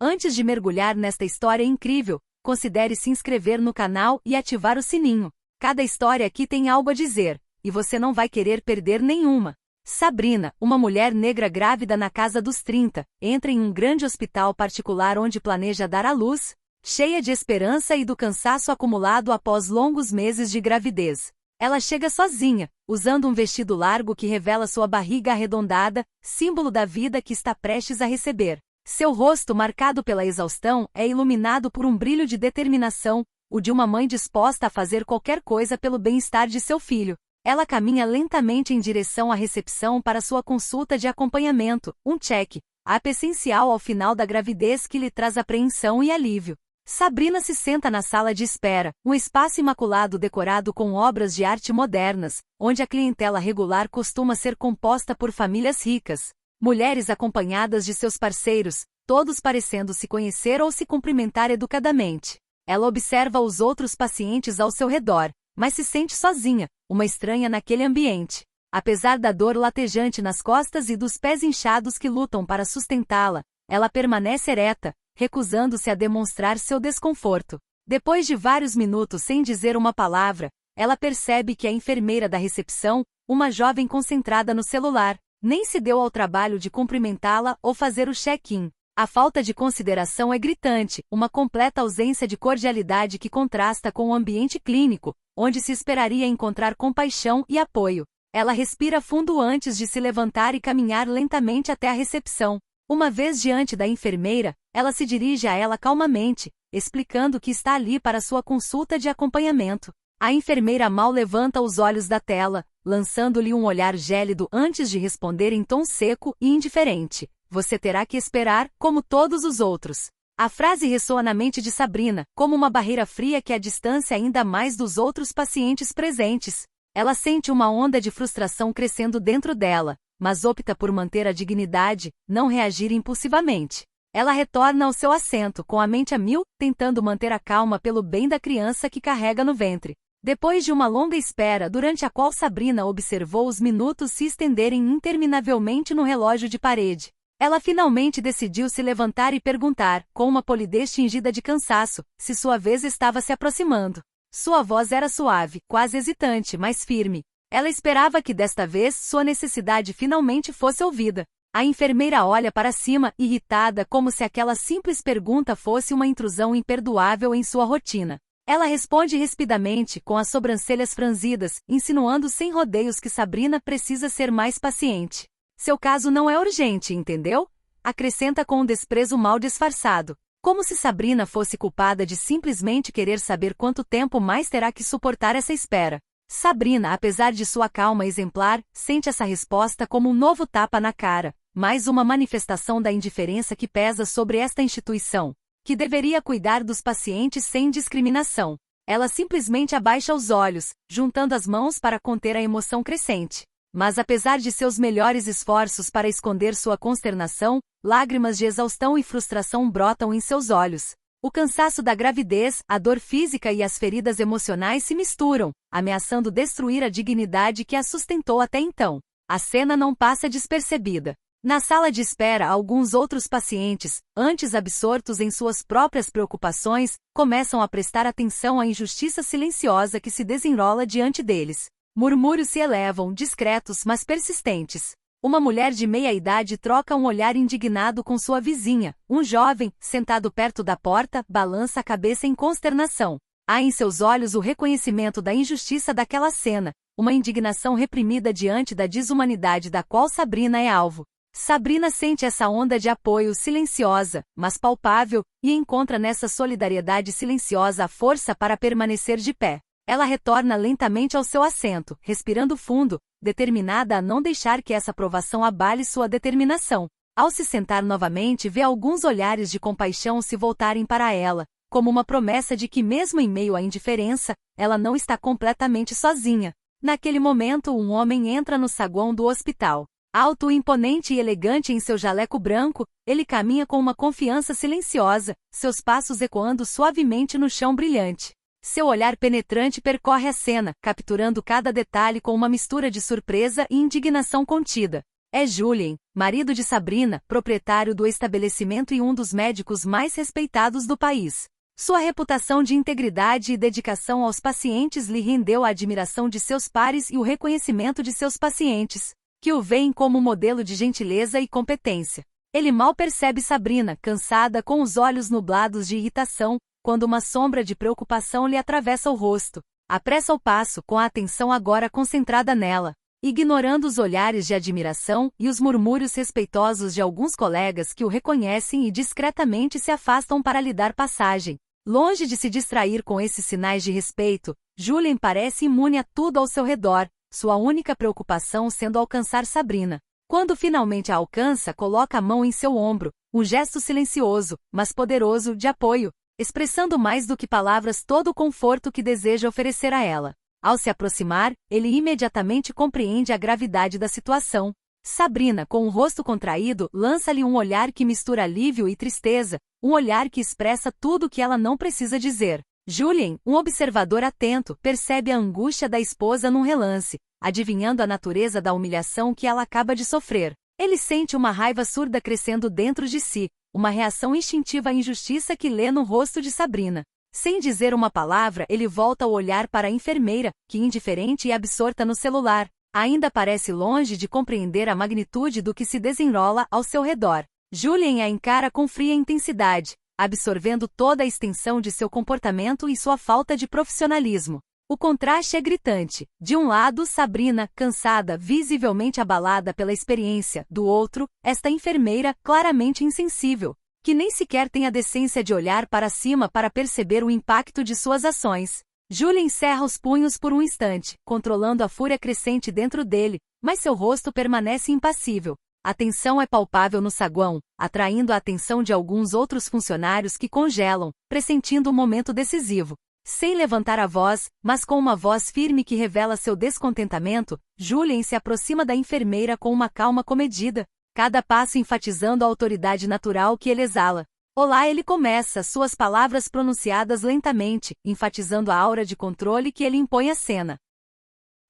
Antes de mergulhar nesta história incrível, considere se inscrever no canal e ativar o sininho. Cada história aqui tem algo a dizer, e você não vai querer perder nenhuma. Sabrina, uma mulher negra grávida na casa dos 30, entra em um grande hospital particular onde planeja dar à luz, cheia de esperança e do cansaço acumulado após longos meses de gravidez. Ela chega sozinha, usando um vestido largo que revela sua barriga arredondada, símbolo da vida que está prestes a receber. Seu rosto, marcado pela exaustão, é iluminado por um brilho de determinação, o de uma mãe disposta a fazer qualquer coisa pelo bem-estar de seu filho. Ela caminha lentamente em direção à recepção para sua consulta de acompanhamento, um check, ato essencial ao final da gravidez que lhe traz apreensão e alívio. Sabrina se senta na sala de espera, um espaço imaculado decorado com obras de arte modernas, onde a clientela regular costuma ser composta por famílias ricas. Mulheres acompanhadas de seus parceiros, todos parecendo se conhecer ou se cumprimentar educadamente. Ela observa os outros pacientes ao seu redor, mas se sente sozinha, uma estranha naquele ambiente. Apesar da dor latejante nas costas e dos pés inchados que lutam para sustentá-la, ela permanece ereta, recusando-se a demonstrar seu desconforto. Depois de vários minutos sem dizer uma palavra, ela percebe que a enfermeira da recepção, uma jovem concentrada no celular, nem se deu ao trabalho de cumprimentá-la ou fazer o check-in. A falta de consideração é gritante, uma completa ausência de cordialidade que contrasta com o ambiente clínico, onde se esperaria encontrar compaixão e apoio. Ela respira fundo antes de se levantar e caminhar lentamente até a recepção. Uma vez diante da enfermeira, ela se dirige a ela calmamente, explicando que está ali para sua consulta de acompanhamento. A enfermeira mal levanta os olhos da tela, lançando-lhe um olhar gélido antes de responder em tom seco e indiferente. Você terá que esperar, como todos os outros. A frase ressoa na mente de Sabrina, como uma barreira fria que a distancia ainda mais dos outros pacientes presentes. Ela sente uma onda de frustração crescendo dentro dela, mas opta por manter a dignidade, não reagir impulsivamente. Ela retorna ao seu assento com a mente a mil, tentando manter a calma pelo bem da criança que carrega no ventre. Depois de uma longa espera durante a qual Sabrina observou os minutos se estenderem interminavelmente no relógio de parede, ela finalmente decidiu se levantar e perguntar, com uma polidez tingida de cansaço, se sua vez estava se aproximando. Sua voz era suave, quase hesitante, mas firme. Ela esperava que desta vez sua necessidade finalmente fosse ouvida. A enfermeira olha para cima, irritada, como se aquela simples pergunta fosse uma intrusão imperdoável em sua rotina. Ela responde rispidamente, com as sobrancelhas franzidas, insinuando sem rodeios que Sabrina precisa ser mais paciente. Seu caso não é urgente, entendeu? Acrescenta com um desprezo mal disfarçado. Como se Sabrina fosse culpada de simplesmente querer saber quanto tempo mais terá que suportar essa espera. Sabrina, apesar de sua calma exemplar, sente essa resposta como um novo tapa na cara, mais uma manifestação da indiferença que pesa sobre esta instituição, que deveria cuidar dos pacientes sem discriminação. Ela simplesmente abaixa os olhos, juntando as mãos para conter a emoção crescente. Mas apesar de seus melhores esforços para esconder sua consternação, lágrimas de exaustão e frustração brotam em seus olhos. O cansaço da gravidez, a dor física e as feridas emocionais se misturam, ameaçando destruir a dignidade que a sustentou até então. A cena não passa despercebida. Na sala de espera, alguns outros pacientes, antes absortos em suas próprias preocupações, começam a prestar atenção à injustiça silenciosa que se desenrola diante deles. Murmúrios se elevam, discretos mas persistentes. Uma mulher de meia-idade troca um olhar indignado com sua vizinha. Um jovem, sentado perto da porta, balança a cabeça em consternação. Há em seus olhos o reconhecimento da injustiça daquela cena, uma indignação reprimida diante da desumanidade da qual Sabrina é alvo. Sabrina sente essa onda de apoio silenciosa, mas palpável, e encontra nessa solidariedade silenciosa a força para permanecer de pé. Ela retorna lentamente ao seu assento, respirando fundo, determinada a não deixar que essa provação abale sua determinação. Ao se sentar novamente, vê alguns olhares de compaixão se voltarem para ela, como uma promessa de que mesmo em meio à indiferença, ela não está completamente sozinha. Naquele momento, um homem entra no saguão do hospital. Alto, imponente e elegante em seu jaleco branco, ele caminha com uma confiança silenciosa, seus passos ecoando suavemente no chão brilhante. Seu olhar penetrante percorre a cena, capturando cada detalhe com uma mistura de surpresa e indignação contida. É Julien, marido de Sabrina, proprietário do estabelecimento e um dos médicos mais respeitados do país. Sua reputação de integridade e dedicação aos pacientes lhe rendeu a admiração de seus pares e o reconhecimento de seus pacientes, que o veem como modelo de gentileza e competência. Ele mal percebe Sabrina, cansada com os olhos nublados de irritação, quando uma sombra de preocupação lhe atravessa o rosto. Apressa o passo, com a atenção agora concentrada nela, ignorando os olhares de admiração e os murmúrios respeitosos de alguns colegas que o reconhecem e discretamente se afastam para lhe dar passagem. Longe de se distrair com esses sinais de respeito, Julien parece imune a tudo ao seu redor, sua única preocupação sendo alcançar Sabrina. Quando finalmente a alcança, coloca a mão em seu ombro, um gesto silencioso, mas poderoso, de apoio, expressando mais do que palavras todo o conforto que deseja oferecer a ela. Ao se aproximar, ele imediatamente compreende a gravidade da situação. Sabrina, com o rosto contraído, lança-lhe um olhar que mistura alívio e tristeza, um olhar que expressa tudo o que ela não precisa dizer. Julien, um observador atento, percebe a angústia da esposa num relance, adivinhando a natureza da humilhação que ela acaba de sofrer. Ele sente uma raiva surda crescendo dentro de si, uma reação instintiva à injustiça que lê no rosto de Sabrina. Sem dizer uma palavra, ele volta o olhar para a enfermeira, que indiferente e absorta no celular, ainda parece longe de compreender a magnitude do que se desenrola ao seu redor. Julien a encara com fria intensidade, absorvendo toda a extensão de seu comportamento e sua falta de profissionalismo. O contraste é gritante. De um lado, Sabrina, cansada, visivelmente abalada pela experiência. Do outro, esta enfermeira, claramente insensível, que nem sequer tem a decência de olhar para cima para perceber o impacto de suas ações. Julien cerra os punhos por um instante, controlando a fúria crescente dentro dele, mas seu rosto permanece impassível. A tensão é palpável no saguão, atraindo a atenção de alguns outros funcionários que congelam, pressentindo um momento decisivo. Sem levantar a voz, mas com uma voz firme que revela seu descontentamento, Julien se aproxima da enfermeira com uma calma comedida, cada passo enfatizando a autoridade natural que ele exala. Olá, ele começa, suas palavras pronunciadas lentamente, enfatizando a aura de controle que ele impõe à cena.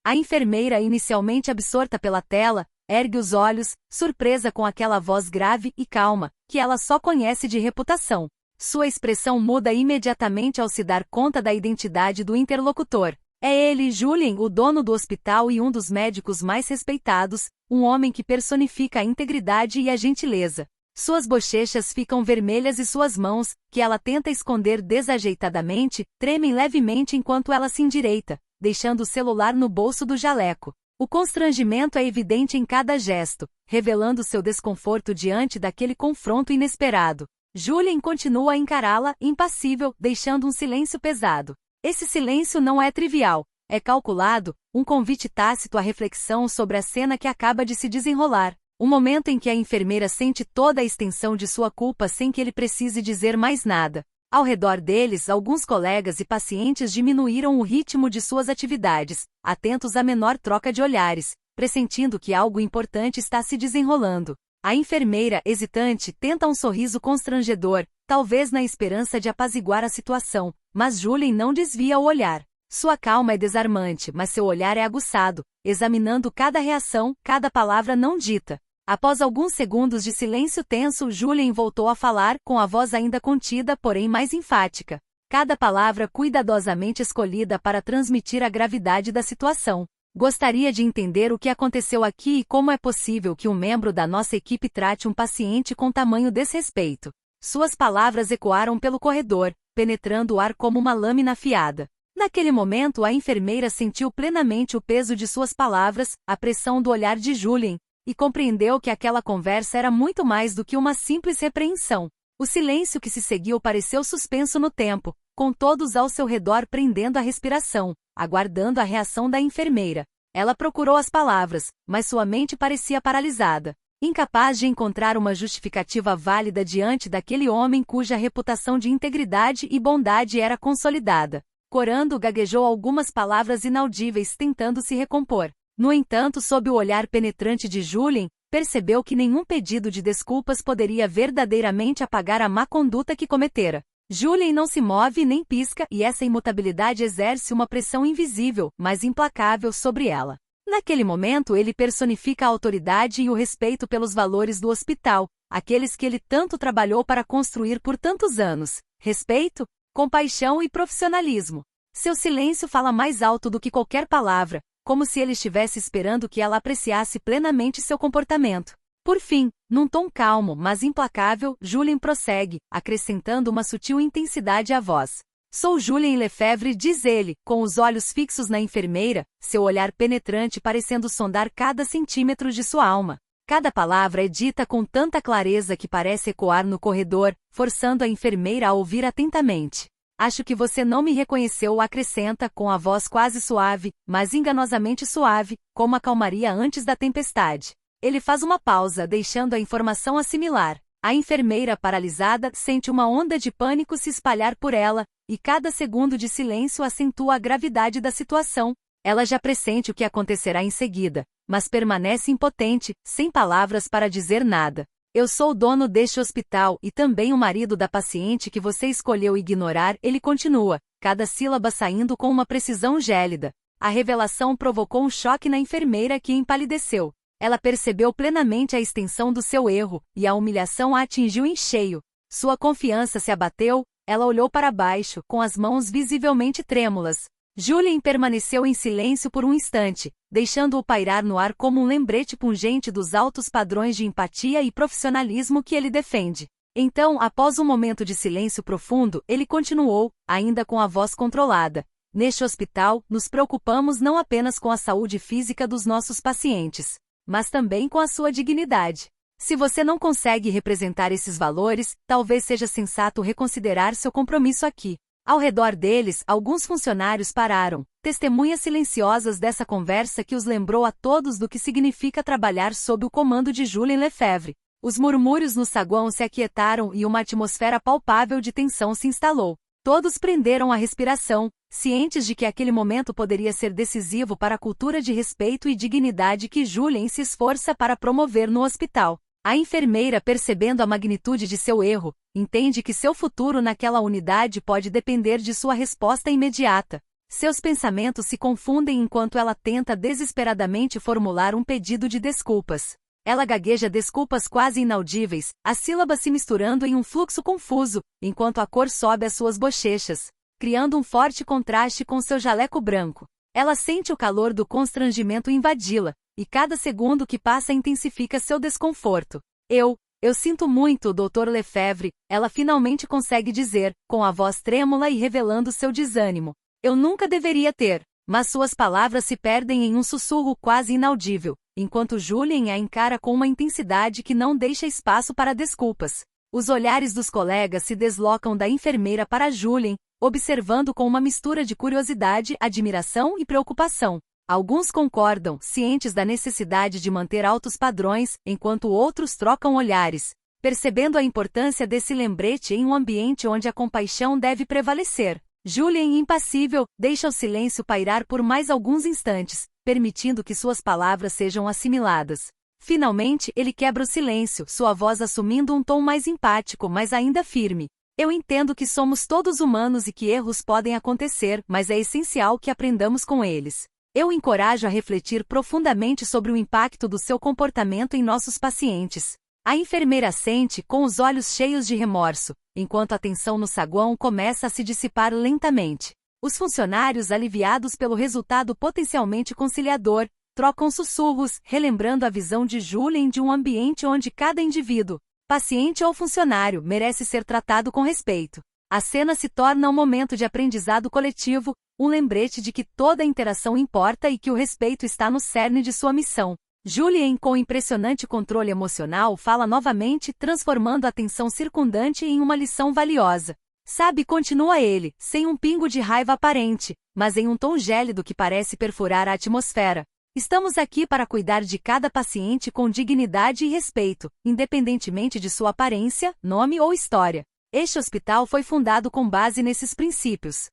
A enfermeira, inicialmente absorta pela tela, ergue os olhos, surpresa com aquela voz grave e calma, que ela só conhece de reputação. Sua expressão muda imediatamente ao se dar conta da identidade do interlocutor. É ele, Julien, o dono do hospital e um dos médicos mais respeitados, um homem que personifica a integridade e a gentileza. Suas bochechas ficam vermelhas e suas mãos, que ela tenta esconder desajeitadamente, tremem levemente enquanto ela se endireita, deixando o celular no bolso do jaleco. O constrangimento é evidente em cada gesto, revelando seu desconforto diante daquele confronto inesperado. Julien continua a encará-la, impassível, deixando um silêncio pesado. Esse silêncio não é trivial, é calculado, um convite tácito à reflexão sobre a cena que acaba de se desenrolar. Um momento em que a enfermeira sente toda a extensão de sua culpa sem que ele precise dizer mais nada. Ao redor deles, alguns colegas e pacientes diminuíram o ritmo de suas atividades, atentos à menor troca de olhares, pressentindo que algo importante está se desenrolando. A enfermeira, hesitante, tenta um sorriso constrangedor, talvez na esperança de apaziguar a situação, mas Julien não desvia o olhar. Sua calma é desarmante, mas seu olhar é aguçado, examinando cada reação, cada palavra não dita. Após alguns segundos de silêncio tenso, Julien voltou a falar, com a voz ainda contida, porém mais enfática. Cada palavra cuidadosamente escolhida para transmitir a gravidade da situação. Gostaria de entender o que aconteceu aqui e como é possível que um membro da nossa equipe trate um paciente com tamanho desrespeito. Suas palavras ecoaram pelo corredor, penetrando o ar como uma lâmina afiada. Naquele momento, a enfermeira sentiu plenamente o peso de suas palavras, a pressão do olhar de Julien, e compreendeu que aquela conversa era muito mais do que uma simples repreensão. O silêncio que se seguiu pareceu suspenso no tempo, com todos ao seu redor prendendo a respiração, aguardando a reação da enfermeira. Ela procurou as palavras, mas sua mente parecia paralisada, incapaz de encontrar uma justificativa válida diante daquele homem cuja reputação de integridade e bondade era consolidada. Corando, gaguejou algumas palavras inaudíveis tentando se recompor. No entanto, sob o olhar penetrante de Julien, percebeu que nenhum pedido de desculpas poderia verdadeiramente apagar a má conduta que cometera. Julien não se move nem pisca e essa imutabilidade exerce uma pressão invisível, mas implacável sobre ela. Naquele momento ele personifica a autoridade e o respeito pelos valores do hospital, aqueles que ele tanto trabalhou para construir por tantos anos: respeito, compaixão e profissionalismo. Seu silêncio fala mais alto do que qualquer palavra, como se ele estivesse esperando que ela apreciasse plenamente seu comportamento. Por fim, num tom calmo, mas implacável, Julien prossegue, acrescentando uma sutil intensidade à voz. Sou Julien Lefebvre, diz ele, com os olhos fixos na enfermeira, seu olhar penetrante parecendo sondar cada centímetro de sua alma. Cada palavra é dita com tanta clareza que parece ecoar no corredor, forçando a enfermeira a ouvir atentamente. Acho que você não me reconheceu, acrescenta com a voz quase suave, mas enganosamente suave, como a calmaria antes da tempestade. Ele faz uma pausa, deixando a informação assimilar. A enfermeira, paralisada, sente uma onda de pânico se espalhar por ela, e cada segundo de silêncio acentua a gravidade da situação. Ela já pressente o que acontecerá em seguida, mas permanece impotente, sem palavras para dizer nada. Eu sou o dono deste hospital e também o marido da paciente que você escolheu ignorar, ele continua, cada sílaba saindo com uma precisão gélida. A revelação provocou um choque na enfermeira que empalideceu. Ela percebeu plenamente a extensão do seu erro, e a humilhação a atingiu em cheio. Sua confiança se abateu, ela olhou para baixo, com as mãos visivelmente trêmulas. Julien permaneceu em silêncio por um instante, deixando-o pairar no ar como um lembrete pungente dos altos padrões de empatia e profissionalismo que ele defende. Então, após um momento de silêncio profundo, ele continuou, ainda com a voz controlada. Neste hospital, nos preocupamos não apenas com a saúde física dos nossos pacientes, mas também com a sua dignidade. Se você não consegue representar esses valores, talvez seja sensato reconsiderar seu compromisso aqui. Ao redor deles, alguns funcionários pararam, testemunhas silenciosas dessa conversa que os lembrou a todos do que significa trabalhar sob o comando de Julien Lefebvre. Os murmúrios no saguão se aquietaram e uma atmosfera palpável de tensão se instalou. Todos prenderam a respiração, cientes de que aquele momento poderia ser decisivo para a cultura de respeito e dignidade que Julien se esforça para promover no hospital. A enfermeira, percebendo a magnitude de seu erro, entende que seu futuro naquela unidade pode depender de sua resposta imediata. Seus pensamentos se confundem enquanto ela tenta desesperadamente formular um pedido de desculpas. Ela gagueja desculpas quase inaudíveis, as sílabas se misturando em um fluxo confuso, enquanto a cor sobe às suas bochechas, criando um forte contraste com seu jaleco branco. Ela sente o calor do constrangimento invadi-la, e cada segundo que passa intensifica seu desconforto. Eu sinto muito, Dr. Lefebvre, ela finalmente consegue dizer, com a voz trêmula e revelando seu desânimo. Eu nunca deveria ter, mas suas palavras se perdem em um sussurro quase inaudível, enquanto Julien a encara com uma intensidade que não deixa espaço para desculpas. Os olhares dos colegas se deslocam da enfermeira para Julien, observando com uma mistura de curiosidade, admiração e preocupação. Alguns concordam, cientes da necessidade de manter altos padrões, enquanto outros trocam olhares, percebendo a importância desse lembrete em um ambiente onde a compaixão deve prevalecer. Julien, impassível, deixa o silêncio pairar por mais alguns instantes, permitindo que suas palavras sejam assimiladas. Finalmente, ele quebra o silêncio, sua voz assumindo um tom mais empático, mas ainda firme. Eu entendo que somos todos humanos e que erros podem acontecer, mas é essencial que aprendamos com eles. Eu o encorajo a refletir profundamente sobre o impacto do seu comportamento em nossos pacientes. A enfermeira assente, com os olhos cheios de remorso, enquanto a tensão no saguão começa a se dissipar lentamente. Os funcionários, aliviados pelo resultado potencialmente conciliador, trocam sussurros, relembrando a visão de Julien de um ambiente onde cada indivíduo, paciente ou funcionário, merece ser tratado com respeito. A cena se torna um momento de aprendizado coletivo, um lembrete de que toda interação importa e que o respeito está no cerne de sua missão. Julien, com impressionante controle emocional, fala novamente, transformando a tensão circundante em uma lição valiosa. Sabe, continua ele, sem um pingo de raiva aparente, mas em um tom gélido que parece perfurar a atmosfera. Estamos aqui para cuidar de cada paciente com dignidade e respeito, independentemente de sua aparência, nome ou história. Este hospital foi fundado com base nesses princípios.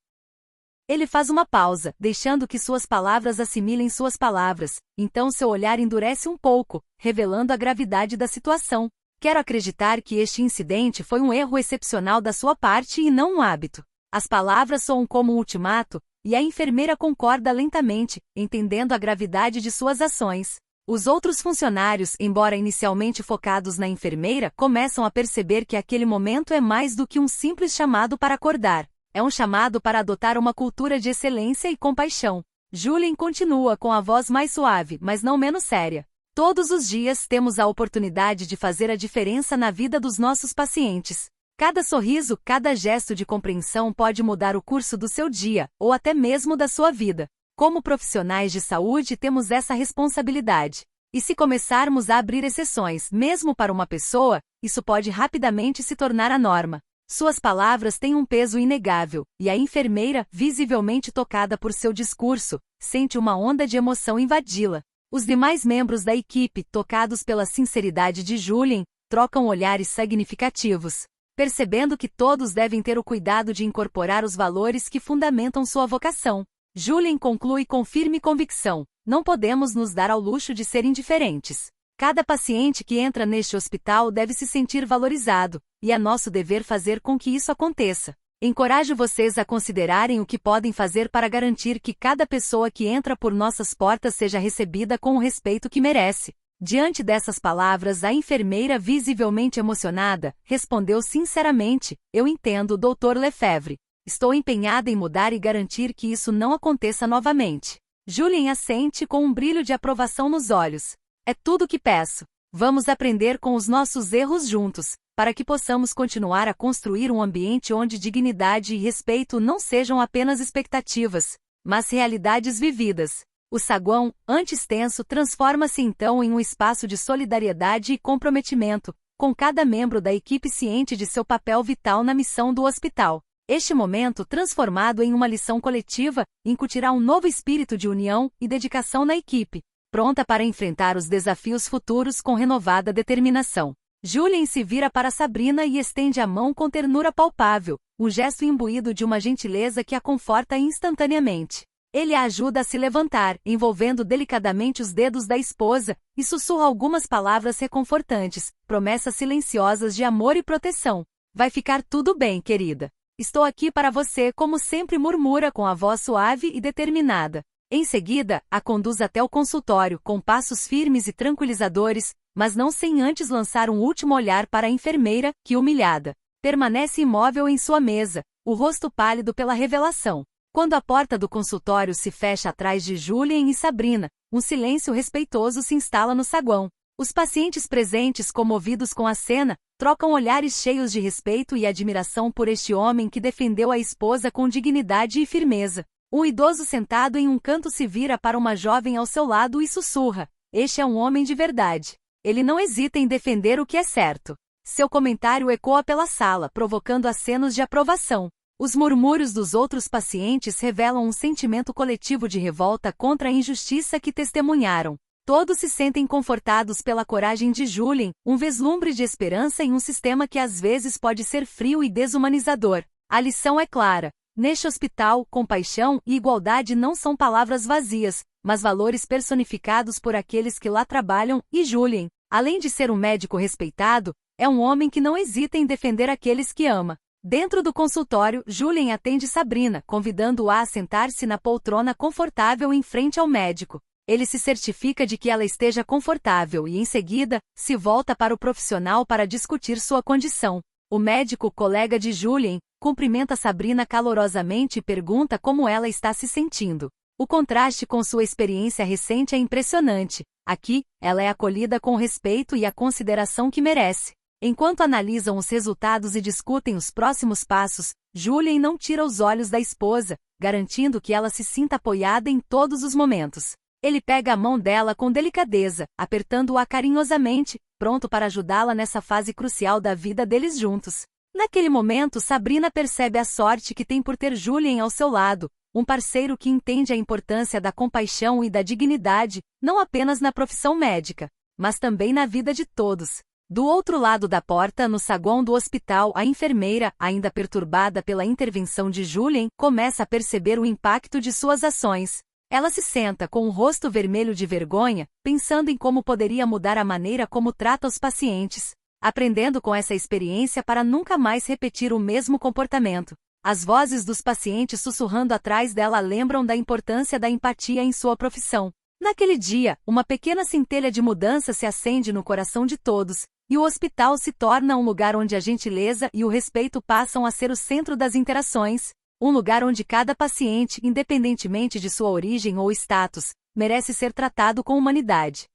Ele faz uma pausa, deixando que suas palavras assimilem suas palavras, então seu olhar endurece um pouco, revelando a gravidade da situação. Quero acreditar que este incidente foi um erro excepcional da sua parte e não um hábito. As palavras soam como um ultimato, e a enfermeira concorda lentamente, entendendo a gravidade de suas ações. Os outros funcionários, embora inicialmente focados na enfermeira, começam a perceber que aquele momento é mais do que um simples chamado para acordar. É um chamado para adotar uma cultura de excelência e compaixão. Julien continua com a voz mais suave, mas não menos séria. Todos os dias temos a oportunidade de fazer a diferença na vida dos nossos pacientes. Cada sorriso, cada gesto de compreensão pode mudar o curso do seu dia, ou até mesmo da sua vida. Como profissionais de saúde, temos essa responsabilidade. E se começarmos a abrir exceções, mesmo para uma pessoa, isso pode rapidamente se tornar a norma. Suas palavras têm um peso inegável, e a enfermeira, visivelmente tocada por seu discurso, sente uma onda de emoção invadi-la. Os demais membros da equipe, tocados pela sinceridade de Julien, trocam olhares significativos, percebendo que todos devem ter o cuidado de incorporar os valores que fundamentam sua vocação. Julien conclui com firme convicção: não podemos nos dar ao luxo de ser indiferentes. Cada paciente que entra neste hospital deve se sentir valorizado, e é nosso dever fazer com que isso aconteça. Encorajo vocês a considerarem o que podem fazer para garantir que cada pessoa que entra por nossas portas seja recebida com o respeito que merece. Diante dessas palavras, a enfermeira, visivelmente emocionada, respondeu sinceramente: eu entendo, Dr. Lefebvre. Estou empenhada em mudar e garantir que isso não aconteça novamente. Julien assente com um brilho de aprovação nos olhos. É tudo o que peço. Vamos aprender com os nossos erros juntos, para que possamos continuar a construir um ambiente onde dignidade e respeito não sejam apenas expectativas, mas realidades vividas. O saguão, antes tenso, transforma-se então em um espaço de solidariedade e comprometimento, com cada membro da equipe ciente de seu papel vital na missão do hospital. Este momento, transformado em uma lição coletiva, incutirá um novo espírito de união e dedicação na equipe, pronta para enfrentar os desafios futuros com renovada determinação. Julien se vira para Sabrina e estende a mão com ternura palpável, um gesto imbuído de uma gentileza que a conforta instantaneamente. Ele a ajuda a se levantar, envolvendo delicadamente os dedos da esposa, e sussurra algumas palavras reconfortantes, promessas silenciosas de amor e proteção. Vai ficar tudo bem, querida. Estou aqui para você, como sempre, murmura com a voz suave e determinada. Em seguida, a conduz até o consultório, com passos firmes e tranquilizadores, mas não sem antes lançar um último olhar para a enfermeira, que, humilhada, permanece imóvel em sua mesa, o rosto pálido pela revelação. Quando a porta do consultório se fecha atrás de Julien e Sabrina, um silêncio respeitoso se instala no saguão. Os pacientes presentes, comovidos com a cena, trocam olhares cheios de respeito e admiração por este homem que defendeu a esposa com dignidade e firmeza. Um idoso sentado em um canto se vira para uma jovem ao seu lado e sussurra: este é um homem de verdade. Ele não hesita em defender o que é certo. Seu comentário ecoa pela sala, provocando acenos de aprovação. Os murmúrios dos outros pacientes revelam um sentimento coletivo de revolta contra a injustiça que testemunharam. Todos se sentem confortados pela coragem de Julien, um vislumbre de esperança em um sistema que às vezes pode ser frio e desumanizador. A lição é clara. Neste hospital, compaixão e igualdade não são palavras vazias, mas valores personificados por aqueles que lá trabalham, e Julien, além de ser um médico respeitado, é um homem que não hesita em defender aqueles que ama. Dentro do consultório, Julien atende Sabrina, convidando-a a sentar-se na poltrona confortável em frente ao médico. Ele se certifica de que ela esteja confortável e, em seguida, se volta para o profissional para discutir sua condição. O médico, colega de Julien, cumprimenta Sabrina calorosamente e pergunta como ela está se sentindo. O contraste com sua experiência recente é impressionante. Aqui, ela é acolhida com o respeito e a consideração que merece. Enquanto analisam os resultados e discutem os próximos passos, Julien não tira os olhos da esposa, garantindo que ela se sinta apoiada em todos os momentos. Ele pega a mão dela com delicadeza, apertando-a carinhosamente, pronto para ajudá-la nessa fase crucial da vida deles juntos. Naquele momento, Sabrina percebe a sorte que tem por ter Julien ao seu lado, um parceiro que entende a importância da compaixão e da dignidade, não apenas na profissão médica, mas também na vida de todos. Do outro lado da porta, no saguão do hospital, a enfermeira, ainda perturbada pela intervenção de Julien, começa a perceber o impacto de suas ações. Ela se senta com o rosto vermelho de vergonha, pensando em como poderia mudar a maneira como trata os pacientes, aprendendo com essa experiência para nunca mais repetir o mesmo comportamento. As vozes dos pacientes sussurrando atrás dela lembram da importância da empatia em sua profissão. Naquele dia, uma pequena centelha de mudança se acende no coração de todos, e o hospital se torna um lugar onde a gentileza e o respeito passam a ser o centro das interações, um lugar onde cada paciente, independentemente de sua origem ou status, merece ser tratado com humanidade.